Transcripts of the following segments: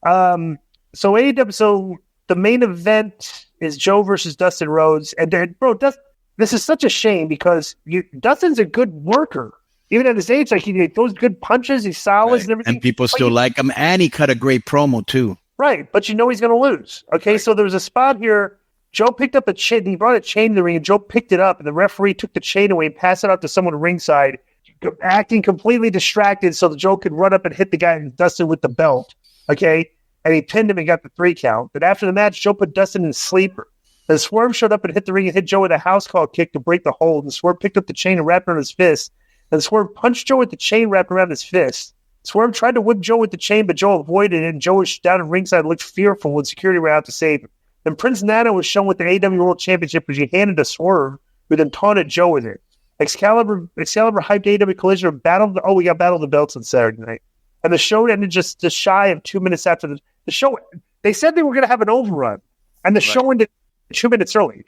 So AEW, so the main event is Joe versus Dustin Rhodes, and this is such a shame because Dustin's a good worker. Even at his age, like he throws good punches, he's solid and everything. And people still like him, and he cut a great promo too. Right, but you know he's going to lose. Okay, so there was a spot here. Joe picked up a chain. He brought a chain to the ring, and Joe picked it up, and the referee took the chain away and passed it out to someone ringside, acting completely distracted so that Joe could run up and hit the guy Dustin with the belt. Okay, and he pinned him and got the 3 count. But after the match, Joe put Dustin in a sleeper. Then Swerve showed up and hit the ring and hit Joe with a house call kick to break the hold. And Swerve picked up the chain and wrapped it around his fist. And Swerve punched Joe with the chain wrapped around his fist. Swerve tried to whip Joe with the chain, but Joe avoided it, and Joe was down at ringside, looked fearful when security ran out to save him. Then Prince Nana was shown with the AEW World Championship, which he handed to Swerve, who then taunted Joe with it. Excalibur hyped AEW Collision and battled. We got Battle of the Belts on Saturday night. And the show ended just shy of 2 minutes after the show. They said they were going to have an overrun, and the show ended 2 minutes early.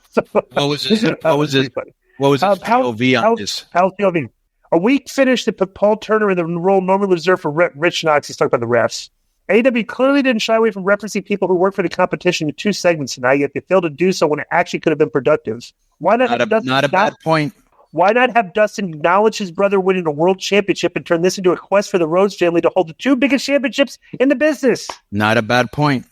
So, what was this? What was it? What was his POV on this? How's POV? A week finished that put Paul Turner in the role normally reserved for Rich Knox. He's talking about the refs. AEW clearly didn't shy away from referencing people who work for the competition in 2 segments tonight, yet they failed to do so when it actually could have been productive. Why not? Not a bad point. Why not have Dustin acknowledge his brother winning a world championship and turn this into a quest for the Rhodes family to hold the 2 biggest championships in the business? Not a bad point.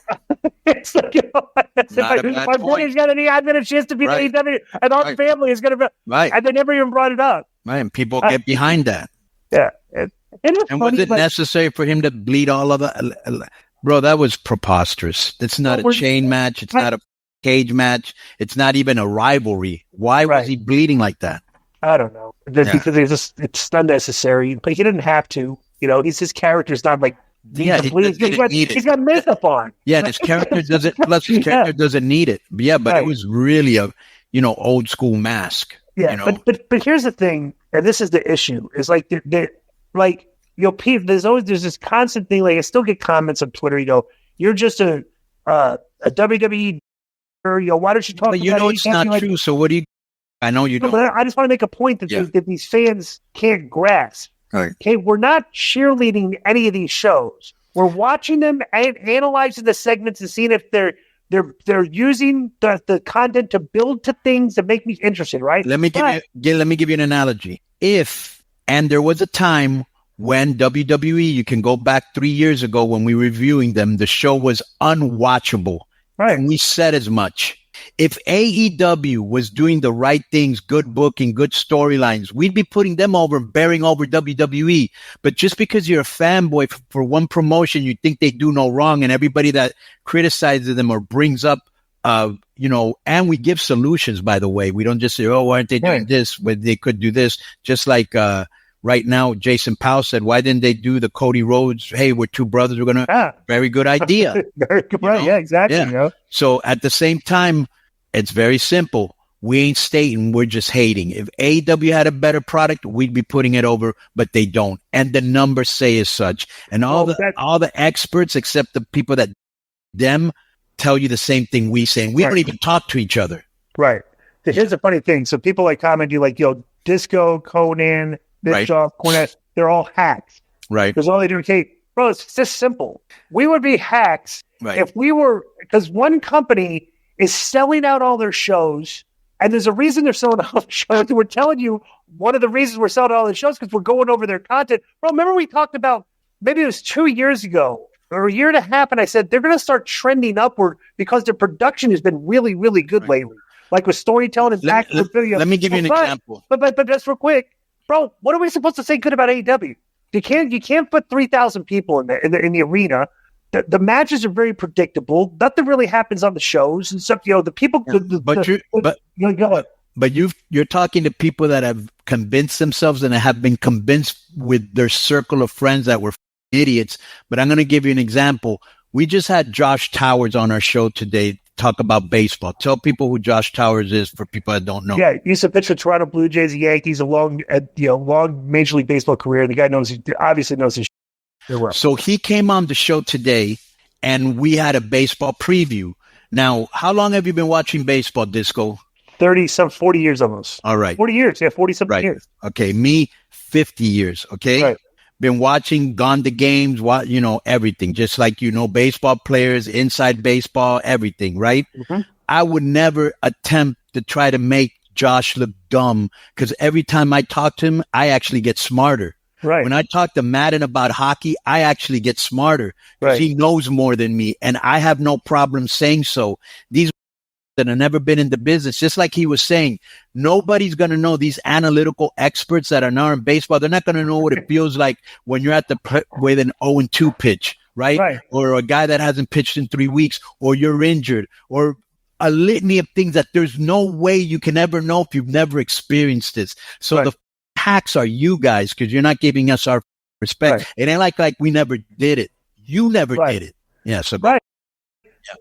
It's like, my brother's got any odd minute chance to be the AEW, and our family is going to be right. And they never even brought it up. Right, and people get behind that. Yeah. And was it necessary for him to bleed all of it? Bro, that was preposterous. It's not a chain match. It's not a cage match. It's not even a rivalry. Why was he bleeding like that? I don't know. Because it's unnecessary. But he didn't have to. You know, his character's not like he's got makeup on. Yeah, and his character doesn't. Plus, his character doesn't need it. But it was really a old school mask. Yeah, but here's the thing, and this is the issue: is like there's this constant thing. Like I still get comments on Twitter. You're just a WWE. Why don't you talk? But it's not true. So what do you? I know you don't. But I just want to make a point that these fans can't grasp. Right. Okay, we're not cheerleading any of these shows. We're watching them and analyzing the segments and seeing if they're using the content to build to things that make me interested. Right. Let me give you an analogy. And there was a time when WWE, you can go back 3 years ago when we were reviewing them, the show was unwatchable. Right. And we said as much. If AEW was doing the right things, good booking, good storylines, we'd be putting them over, bearing over WWE. But just because you're a fanboy for one promotion, you think they do no wrong, and everybody that criticizes them or brings up, and we give solutions, by the way. We don't just say, oh, why aren't they doing this? When they could do this. Just like right now, Jason Powell said, why didn't they do the Cody Rhodes? Hey, we're 2 brothers. We're going to, very good idea. Very good. Right. Yeah, exactly. Yeah. So at the same time, it's very simple. We ain't stating, we're just hating. If AEW had a better product, we'd be putting it over, but they don't. And the numbers say as such. And all the experts, except the people that them, tell you the same thing we say. And we don't even talk to each other. Right. So here's the funny thing. So people comment you like, Disco, Konnan, Bischoff, Cornette, they're all hacks. Right. Because all they do, bro, it's just simple. We would be hacks if we were, because one company is selling out all their shows, and there's a reason they're selling all the shows. We're telling you one of the reasons we're selling all the shows because we're going over their content. Bro, remember we talked about, maybe it was 2 years ago or a year and a half, and I said they're going to start trending upward because their production has been really, really good lately. Like with storytelling and backwards video. Let me give you an example. But just real quick, bro, what are we supposed to say good about AEW? You can't put 3,000 people in the arena. The matches are very predictable. Nothing really happens on the shows and stuff. The people. But you're talking to people that have convinced themselves and have been convinced with their circle of friends that were idiots. But I'm going to give you an example. We just had Josh Towers on our show today talk about baseball. Tell people who Josh Towers is for people that don't know. Yeah, he used to pitch for Toronto Blue Jays, the Yankees, a long Major League Baseball career. The guy obviously knows his shit. So he came on the show today, and we had a baseball preview. Now, how long have you been watching baseball, Disco? 40 years almost. All right. 40 years. Yeah, 40-something years. Okay, me, 50 years, okay? Right. been watching, gone to games, everything, just like, baseball players, inside baseball, everything, right? Mm-hmm. I would never attempt to try to make Josh look dumb, because every time I talk to him, I actually get smarter. Right. When I talk to Madden about hockey, I actually get smarter because Right. he knows more than me, and I have no problem saying so. These that have never been in the business, just like he was saying, nobody's going to know. These analytical experts that are now in baseball, they're not going to know what it feels like when you're at with an 0-2 pitch, right? Or a guy that hasn't pitched in 3 weeks, or you're injured, or a litany of things that there's no way you can ever know if you've never experienced this. So the hacks are you guys, because you're not giving us our respect. It ain't like we never did it. You never did it. Yeah. So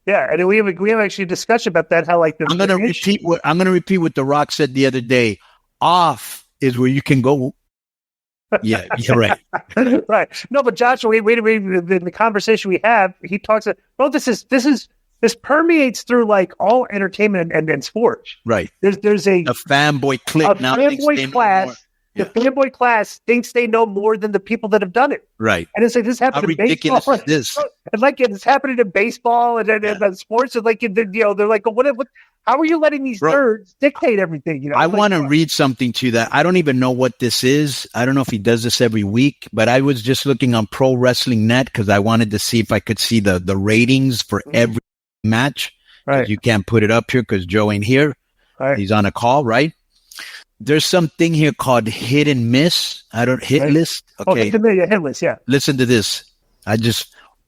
Yeah, and we have actually a discussion about that. How I'm going to repeat what The Rock said the other day. Off is where you can go. Yeah, you're right. Right. No, but Josh, wait. In the conversation we have, he talks about, well, this permeates through all entertainment and sports. Right. There's a fanboy clique now. Fanboy class. The fanboy class thinks they know more than the people that have done it. Right. And it's like this happened in baseball. How ridiculous is this? And it's happening in baseball and sports. And they're like, what? How are you letting these nerds dictate everything? I want to read something to you that I don't even know what this is. I don't know if he does this every week, but I was just looking on Pro Wrestling Net because I wanted to see if I could see the ratings for every match. Right. You can't put it up here because Joe ain't here. Right. He's on a call, right? There's something here called hit and miss. Hit list. Okay. Hit list. Yeah. Listen to this.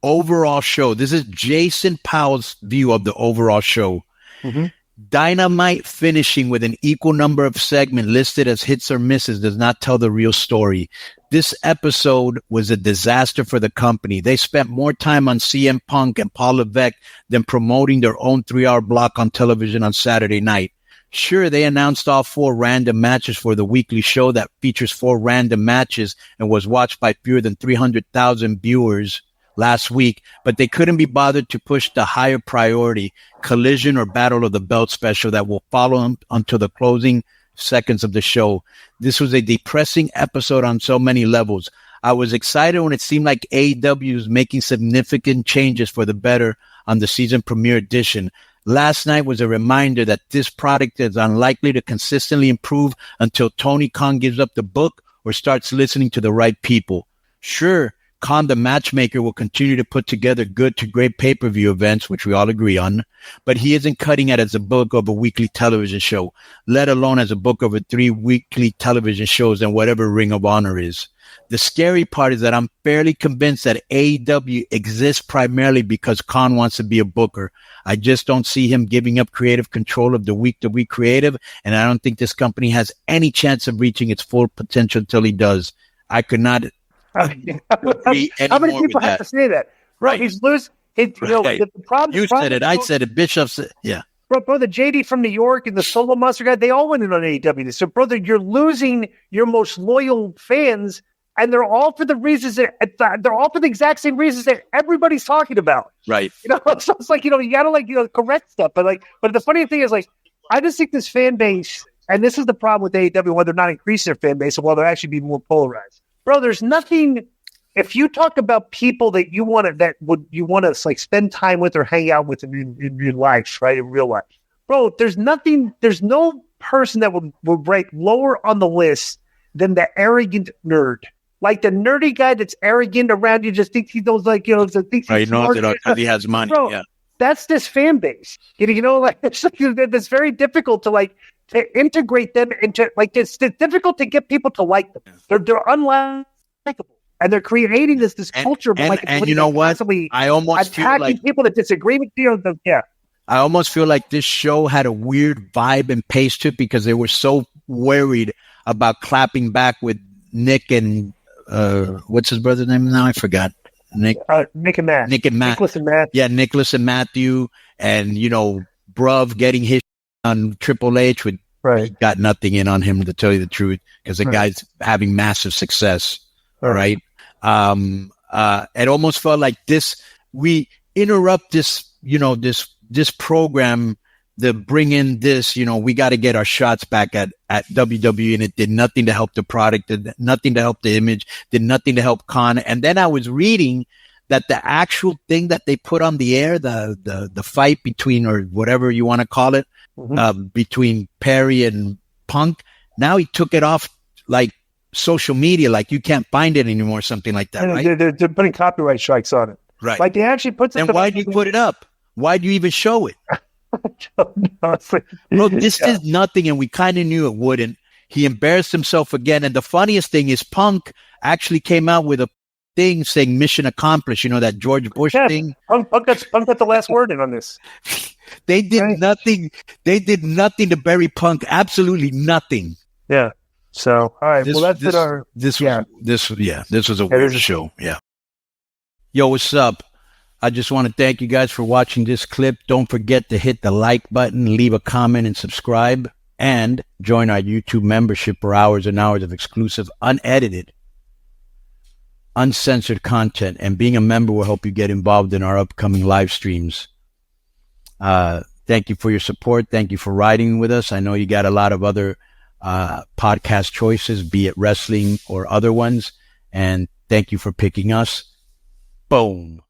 Overall show. This is Jason Powell's view of the overall show. Mm-hmm. Dynamite finishing with an equal number of segments listed as hits or misses does not tell the real story. This episode was a disaster for the company. They spent more time on CM Punk and Paul Levesque than promoting their own 3-hour block on television on Saturday night. Sure, they announced all 4 random matches for the weekly show that features 4 random matches and was watched by fewer than 300,000 viewers last week, but they couldn't be bothered to push the higher priority Collision or Battle of the Belt special that will follow them until the closing seconds of the show. This was a depressing episode on so many levels. I was excited when it seemed like AEW was making significant changes for the better on the season premiere edition. Last night was a reminder that this product is unlikely to consistently improve until Tony Khan gives up the book or starts listening to the right people. Sure, Khan, the matchmaker, will continue to put together good to great pay-per-view events, which we all agree on, but he isn't cutting it as a book of a weekly television show, let alone as a book of 3 weekly television shows and whatever Ring of Honor is. The scary part is that I'm fairly convinced that AEW exists primarily because Khan wants to be a booker. I just don't see him giving up creative control of the week-to-week creative, and I don't think this company has any chance of reaching its full potential until he does. I could not agree How many people have to say that? Right. He's losing. The problem. You said it. I said it. Bishop said, yeah. Bro, the JD from New York and the Solo Monster guy, they all went in on AEW. So, brother, you're losing your most loyal fans. And they're all for the reasons they're all for the exact same reasons that everybody's talking about. Right. So it's like, you gotta correct stuff. But the funny thing is, I just think this fan base, and this is the problem with AEW, why they're not increasing their fan base and while they're actually being more polarized. Bro, there's nothing, if you talk about people that you want to spend time with or hang out with in your life, right? In real life. Bro, there's no person that would rank lower on the list than the arrogant nerd. Like the nerdy guy that's arrogant around you, just thinks he knows, thinks he knows it because he has money. Bro, yeah, that's this fan base. It's very difficult to integrate them into it's difficult to get people to like them. They're unlikable, and they're creating this culture. And you know what? I almost feel like people that disagree with you. Yeah, I almost feel like this show had a weird vibe and pace to it because they were so worried about clapping back with Nick and what's his brother's name now? I forgot. Nick and Matt. Nicholas and Matt. Yeah, Nicholas and Matthew, and Bruv getting his on Triple H with he got nothing in on him, to tell you the truth, because the guy's having massive success. All right. It almost felt like we interrupt this, this program the bring in this, we got to get our shots back at WWE, and it did nothing to help the product, did nothing to help the image, did nothing to help Konnan. And then I was reading that the actual thing that they put on the air, the fight between, or whatever you want to call it, between Perry and Punk, now he took it off like social media, like you can't find it anymore, something like that, right? They're putting copyright strikes on it. Right. Like they actually put. Then why do you put it up? Why do you even show it? Look, this is nothing, and we kind of knew it wouldn't. He embarrassed himself again, and the funniest thing is Punk actually came out with a thing saying "mission accomplished." That George Bush thing. Punk got the last word in on this. They did nothing. They did nothing to bury Punk. Absolutely nothing. Yeah. So all right. That's it. This was a weird show. Yeah. Yo, what's up? I just want to thank you guys for watching this clip. Don't forget to hit the like button, leave a comment, and subscribe. And join our YouTube membership for hours and hours of exclusive, unedited, uncensored content. And being a member will help you get involved in our upcoming live streams. Thank you for your support. Thank you for riding with us. I know you got a lot of other podcast choices, be it wrestling or other ones. And thank you for picking us. Boom.